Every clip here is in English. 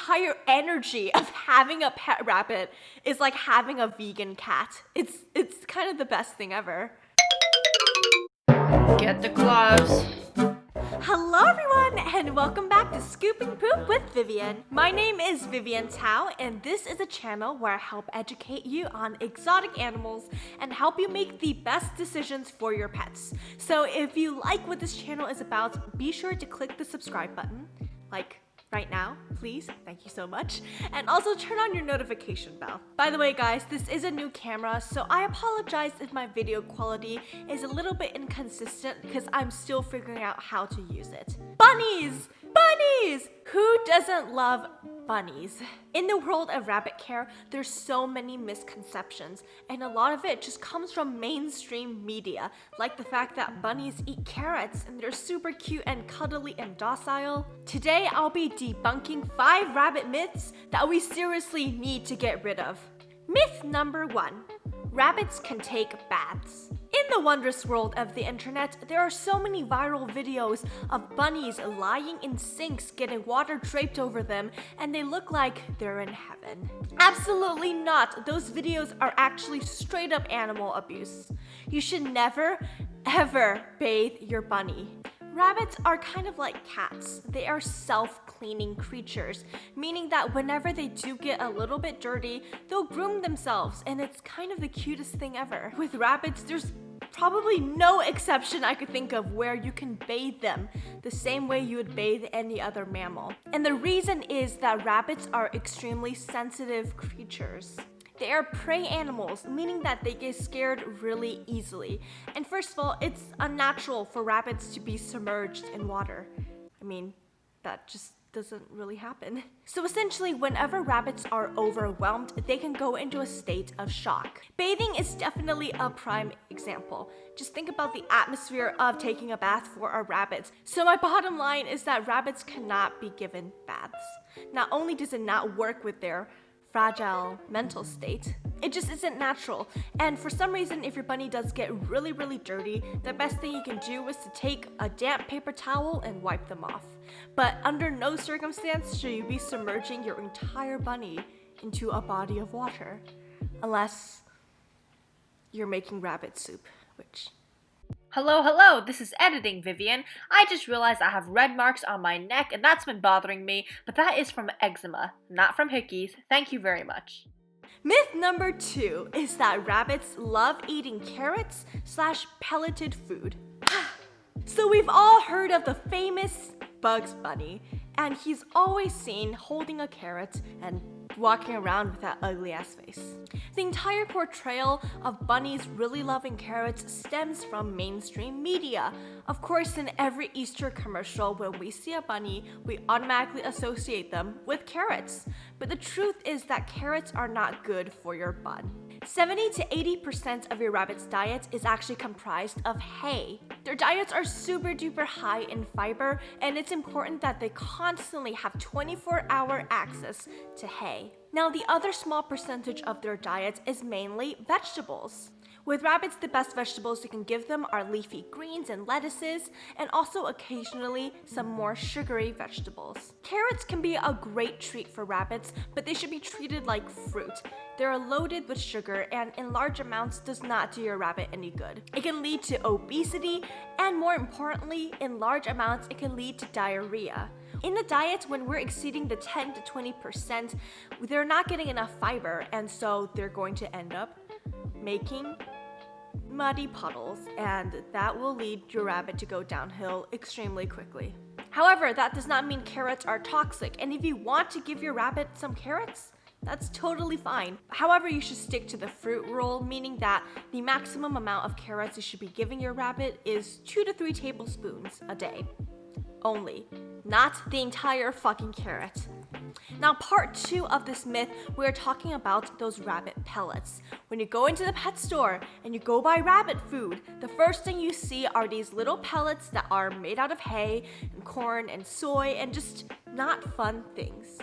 entire energy of having a pet rabbit is like having a vegan cat. It's kind of the best thing ever. Get the gloves. Hello everyone, and welcome back to Scooping Poop with Vivian. My name is Vivian Tao, and this is a channel where I help educate you on exotic animals and help you make the best decisions for your pets. So if you like what this channel is about, be sure to click the subscribe button, like right now, please. Thank you so much. And also turn on your notification bell. By the way, guys, this is a new camera, so I apologize if my video quality is a little bit inconsistent because I'm still figuring out how to use it. Bunnies! Bunnies! Who doesn't love bunnies? In the world of rabbit care, there's so many misconceptions, and a lot of it just comes from mainstream media, like the fact that bunnies eat carrots and they're super cute and cuddly and docile. Today, I'll be debunking 5 rabbit myths that we seriously need to get rid of. Myth number 1. Rabbits can take baths. In the wondrous world of the internet, there are so many viral videos of bunnies lying in sinks getting water draped over them, and they look like they're in heaven. Absolutely not. Those videos are actually straight up animal abuse. You should never, ever bathe your bunny. Rabbits are kind of like cats. They are self-cleaning creatures, meaning that whenever they do get a little bit dirty, they'll groom themselves, and it's kind of the cutest thing ever. With rabbits, there's probably no exception I could think of where you can bathe them the same way you would bathe any other mammal. And the reason is that rabbits are extremely sensitive creatures. They are prey animals, meaning that they get scared really easily. And first of all, it's unnatural for rabbits to be submerged in water. I mean, that just doesn't really happen. So essentially, whenever rabbits are overwhelmed, they can go into a state of shock. Bathing is definitely a prime example. Just think about the atmosphere of taking a bath for our rabbits. So my bottom line is that rabbits cannot be given baths. Not only does it not work with their fragile mental state, it just isn't natural. And for some reason, if your bunny does get really, really dirty, the best thing you can do is to take a damp paper towel and wipe them off. But under no circumstance should you be submerging your entire bunny into a body of water. Unless you're making rabbit soup, which... Hello, this is Editing Vivian. I just realized I have red marks on my neck and that's been bothering me, but that is from eczema, not from hickeys. Thank you very much. Myth number 2 is that rabbits love eating carrots/pelleted food. So we've all heard of the famous Bugs Bunny, and he's always seen holding a carrot and walking around with that ugly ass face. The entire portrayal of bunnies really loving carrots stems from mainstream media. Of course, in every Easter commercial, when we see a bunny, we automatically associate them with carrots. But the truth is that carrots are not good for your bun. 70 to 80% of your rabbit's diet is actually comprised of hay. Their diets are super duper high in fiber, and it's important that they constantly have 24-hour access to hay. Now, the other small percentage of their diet is mainly vegetables. With rabbits, the best vegetables you can give them are leafy greens and lettuces, and also occasionally some more sugary vegetables. Carrots can be a great treat for rabbits, but they should be treated like fruit. They're loaded with sugar, and in large amounts does not do your rabbit any good. It can lead to obesity, and more importantly, in large amounts, it can lead to diarrhea. In the diet, when we're exceeding the 10 to 20%, they're not getting enough fiber, and so they're going to end up making muddy puddles, and that will lead your rabbit to go downhill extremely quickly. However, that does not mean carrots are toxic, and if you want to give your rabbit some carrots, that's totally fine. However, you should stick to the fruit rule, meaning that the maximum amount of carrots you should be giving your rabbit is 2 to 3 tablespoons a day. Only, not the entire fucking carrot. Now, part 2 of this myth, we're talking about those rabbit pellets. When you go into the pet store and you go buy rabbit food, the first thing you see are these little pellets that are made out of hay and corn and soy and just not fun things.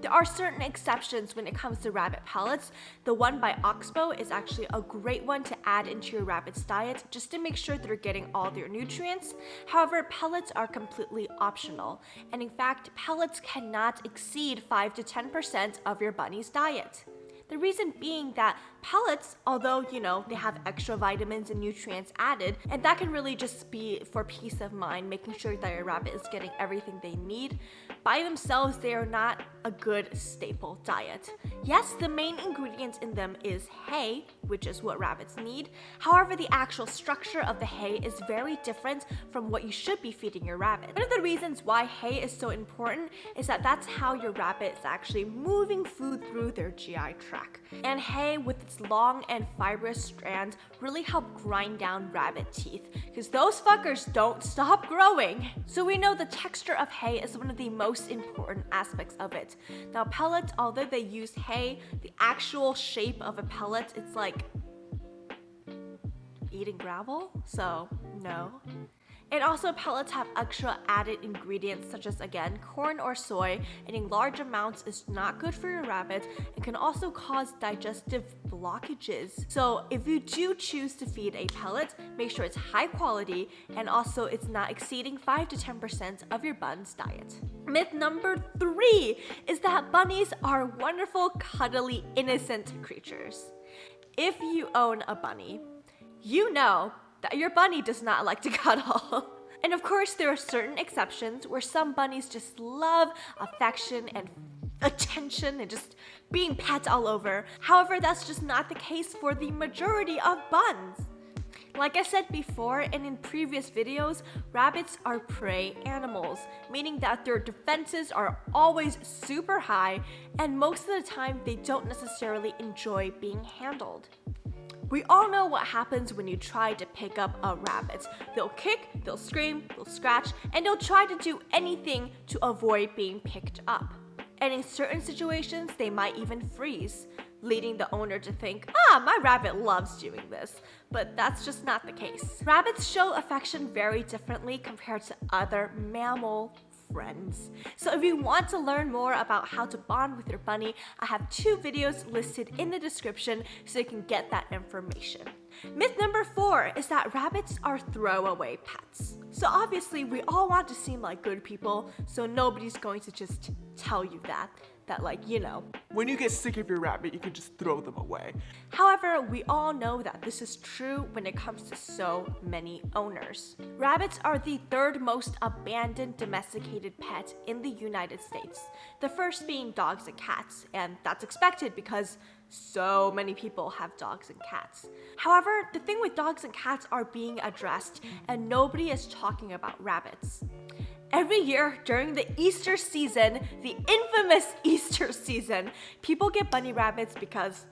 There are certain exceptions when it comes to rabbit pellets. The one by Oxbow is actually a great one to add into your rabbit's diet just to make sure they're getting all their nutrients. However, pellets are completely optional, and in fact, pellets cannot exceed 5 to 10% of your bunny's diet. The reason being that pellets, although, they have extra vitamins and nutrients added, and that can really just be for peace of mind, making sure that your rabbit is getting everything they need, by themselves, they are not a good staple diet. Yes, the main ingredient in them is hay, which is what rabbits need. However, the actual structure of the hay is very different from what you should be feeding your rabbit. One of the reasons why hay is so important is that that's how your rabbit is actually moving food through their GI tract. And hay, with its long and fibrous strands, really help grind down rabbit teeth, because those fuckers don't stop growing. So we know the texture of hay is one of the most important aspects of it. Now pellets, although they use hay, the actual shape of a pellet, it's like eating gravel, so no. And also, pellets have extra added ingredients such as, again, corn or soy, and in large amounts is not good for your rabbit and can also cause digestive blockages. So if you do choose to feed a pellet, make sure it's high quality and also it's not exceeding 5 to 10% of your bun's diet. Myth number 3 is that bunnies are wonderful, cuddly, innocent creatures. If you own a bunny, you know that your bunny does not like to cuddle. And of course, there are certain exceptions where some bunnies just love affection and attention and just being pet all over. However, that's just not the case for the majority of buns. Like I said before and in previous videos, rabbits are prey animals, meaning that their defenses are always super high, and most of the time they don't necessarily enjoy being handled. We all know what happens when you try to pick up a rabbit. They'll kick, they'll scream, they'll scratch, and they'll try to do anything to avoid being picked up. And in certain situations, they might even freeze, leading the owner to think, my rabbit loves doing this. But that's just not the case. Rabbits show affection very differently compared to other mammal friends. So if you want to learn more about how to bond with your bunny, I have 2 videos listed in the description so you can get that information. Myth number 4 is that rabbits are throwaway pets. So obviously we all want to seem like good people, so nobody's going to just tell you that when you get sick of your rabbit, you can just throw them away. However, we all know that this is true when it comes to so many owners. Rabbits are the 3rd most abandoned domesticated pet in the United States, the first being dogs and cats, and that's expected because so many people have dogs and cats. However, the thing with dogs and cats are being addressed, and nobody is talking about rabbits. Every year during the Easter season, the infamous Easter season, people get bunny rabbits because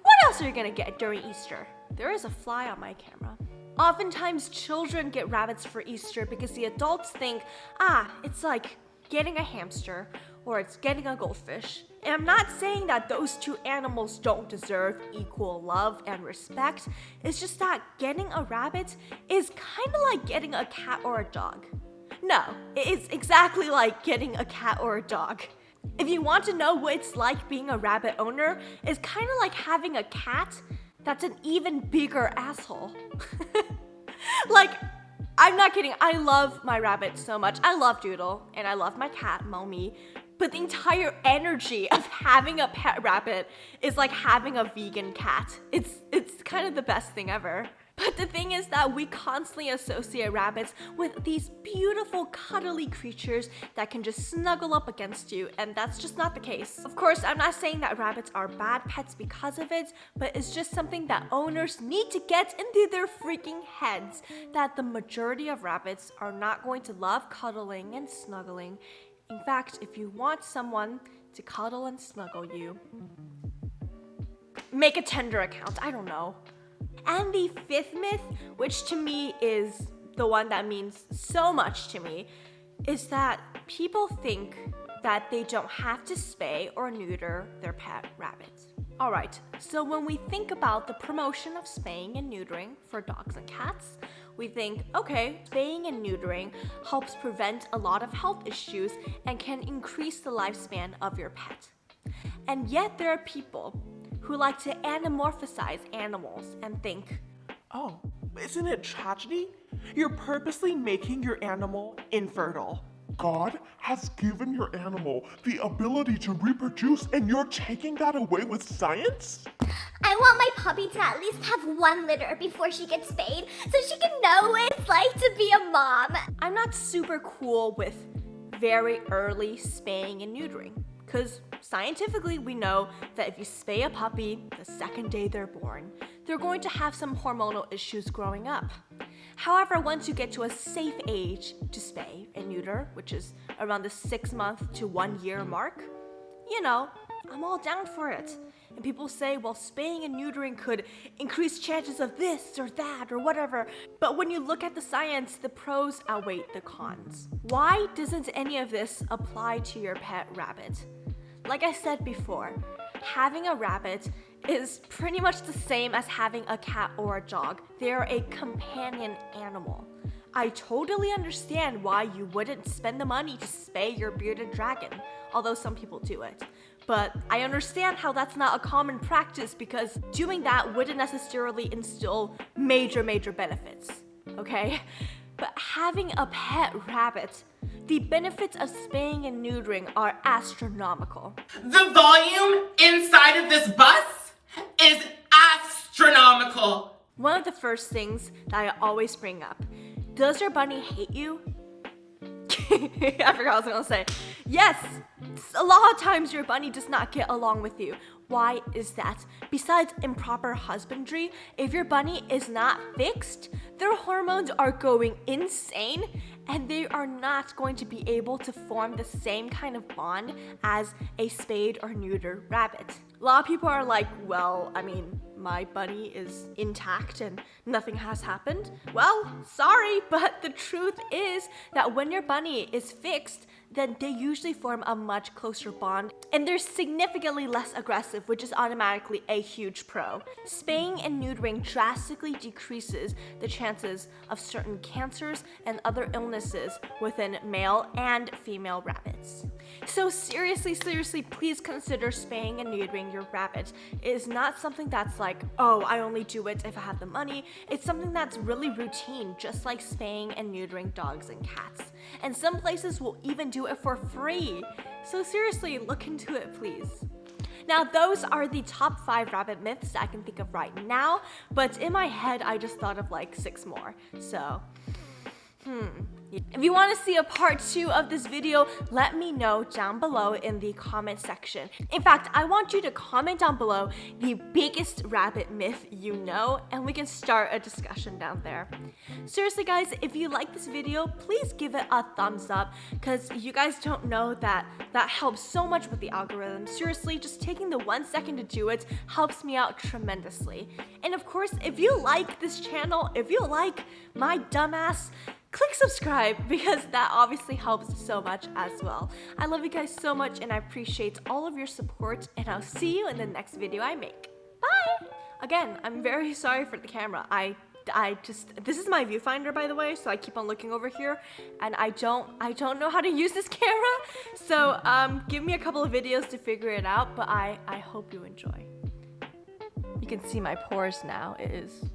what else are you gonna get during Easter? There is a fly on my camera. Oftentimes, children get rabbits for Easter because the adults think, it's like getting a hamster or it's getting a goldfish. And I'm not saying that those 2 animals don't deserve equal love and respect. It's just that getting a rabbit is kind of like getting a cat or a dog. No, it's exactly like getting a cat or a dog. If you want to know what it's like being a rabbit owner, it's kind of like having a cat that's an even bigger asshole. I'm not kidding. I love my rabbit so much. I love Doodle, and I love my cat, Mommy. But the entire energy of having a pet rabbit is like having a vegan cat. It's kind of the best thing ever. But the thing is that we constantly associate rabbits with these beautiful, cuddly creatures that can just snuggle up against you, and that's just not the case. Of course, I'm not saying that rabbits are bad pets because of it, but it's just something that owners need to get into their freaking heads, that the majority of rabbits are not going to love cuddling and snuggling. In fact, if you want someone to cuddle and snuggle you, make a Tinder account, I don't know. And the 5th myth, which to me is the one that means so much to me, is that people think that they don't have to spay or neuter their pet rabbits. Alright, so when we think about the promotion of spaying and neutering for dogs and cats, we think, okay, spaying and neutering helps prevent a lot of health issues and can increase the lifespan of your pet. And yet there are people who like to anamorphosize animals and think, Oh, isn't it tragedy? You're purposely making your animal infertile. God has given your animal the ability to reproduce, and you're taking that away with science? I want my puppy to at least have 1 litter before she gets spayed so she can know what it's like to be a mom. I'm not super cool with very early spaying and neutering. Because scientifically, we know that if you spay a puppy the second day they're born, they're going to have some hormonal issues growing up. However, once you get to a safe age to spay and neuter, which is around the 6-month to 1 year mark, you know, I'm all down for it. And people say, well, spaying and neutering could increase chances of this or that or whatever. But when you look at the science, the pros outweigh the cons. Why doesn't any of this apply to your pet rabbit? Like I said before, having a rabbit is pretty much the same as having a cat or a dog. They're a companion animal. I totally understand why you wouldn't spend the money to spay your bearded dragon, although some people do it. But I understand how that's not a common practice because doing that wouldn't necessarily instill major benefits, okay? But having a pet rabbit, the benefits of spaying and neutering are astronomical. The volume inside of this bus is astronomical. One of the first things that I always bring up, does your bunny hate you? I forgot what I was gonna say. Yes, a lot of times your bunny does not get along with you. Why is that? Besides improper husbandry, if your bunny is not fixed, their hormones are going insane and they are not going to be able to form the same kind of bond as a spayed or neutered rabbit. A lot of people are like, well, I mean, my bunny is intact and nothing has happened. Well, sorry, but the truth is that when your bunny is fixed, then they usually form a much closer bond and they're significantly less aggressive, which is automatically a huge pro. Spaying and neutering drastically decreases the chances of certain cancers and other illnesses within male and female rabbits. So seriously, please consider spaying and neutering your rabbit. It is not something that's like, oh, I only do it if I have the money. It's something that's really routine, just like spaying and neutering dogs and cats. And some places will even do it for free. So seriously, look into it, please. Now, those are the top 5 rabbit myths that I can think of right now, but in my head, I just thought of like 6 more. So, If you want to see a part 2 of this video, let me know down below in the comment section. In fact, I want you to comment down below the biggest rabbit myth you know, and we can start a discussion down there. Seriously guys, if you like this video, please give it a thumbs up, because you guys don't know that helps so much with the algorithm. Seriously, just taking the 1 second to do it helps me out tremendously. And of course, if you like this channel, if you like my dumbass, click subscribe, because that obviously helps so much as well. I love you guys so much and I appreciate all of your support, and I'll see you in the next video I make. Bye! Again, I'm very sorry for the camera. This is my viewfinder, by the way, so I keep on looking over here and I don't know how to use this camera. So give me a couple of videos to figure it out, but I hope you enjoy. You can see my pores now. It is